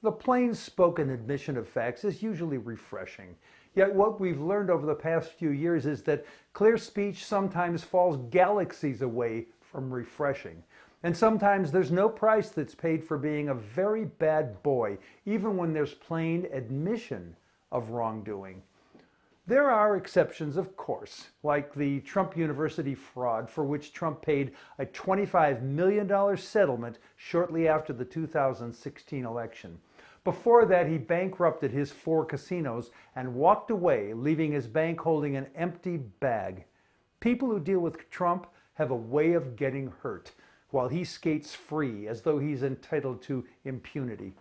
The plain-spoken admission of facts is usually refreshing. Yet what we've learned over the past few years is that clear speech sometimes falls galaxies away from refreshing. And sometimes there's no price that's paid for being a very bad boy, even when there's plain admission of wrongdoing. There are exceptions, of course, like the Trump University fraud, for which Trump paid a $25 million settlement shortly after the 2016 election. Before that, he bankrupted his 4 casinos and walked away, leaving his bank holding an empty bag. People who deal with Trump have a way of getting hurt, while he skates free as though he's entitled to impunity.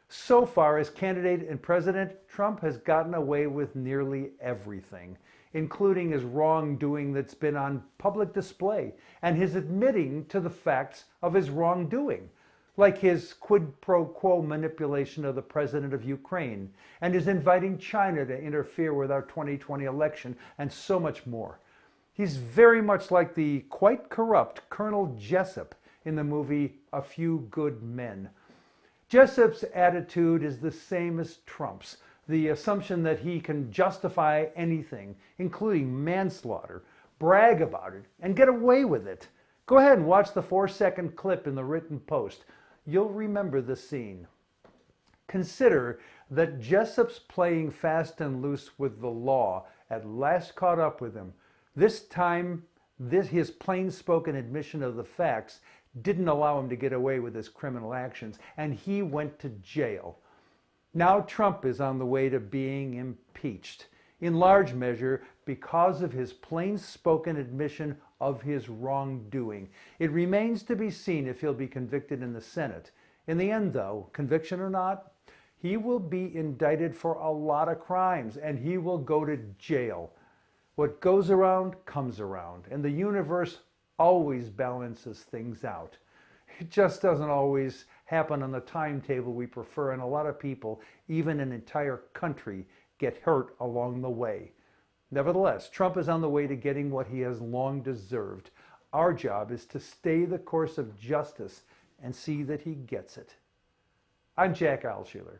So far, as candidate and president, Trump has gotten away with nearly everything, including his wrongdoing that's been on public display and his admitting to the facts of his wrongdoing, like his quid pro quo manipulation of the president of Ukraine and his inviting China to interfere with our 2020 election, and so much more. He's very much like the quite corrupt Colonel Jessup in the movie A Few Good Men. Jessup's attitude is the same as Trump's, the assumption that he can justify anything, including manslaughter, brag about it, and get away with it. Go ahead and watch the 4-second clip in the written post. You'll remember the scene. Consider that Jessup's playing fast and loose with the law at last caught up with him. This time, his plain-spoken admission of the facts didn't allow him to get away with his criminal actions, and he went to jail. Now Trump is on the way to being impeached, in large measure because of his plain-spoken admission of his wrongdoing. It remains to be seen if he'll be convicted in the Senate. In the end, though, conviction or not, he will be indicted for a lot of crimes, and he will go to jail. What goes around comes around, and the universe always balances things out. It just doesn't always happen on the timetable we prefer, and a lot of people, even an entire country, get hurt along the way. Nevertheless, Trump is on the way to getting what he has long deserved. Our job is to stay the course of justice and see that he gets it. I'm Jack Altshuler.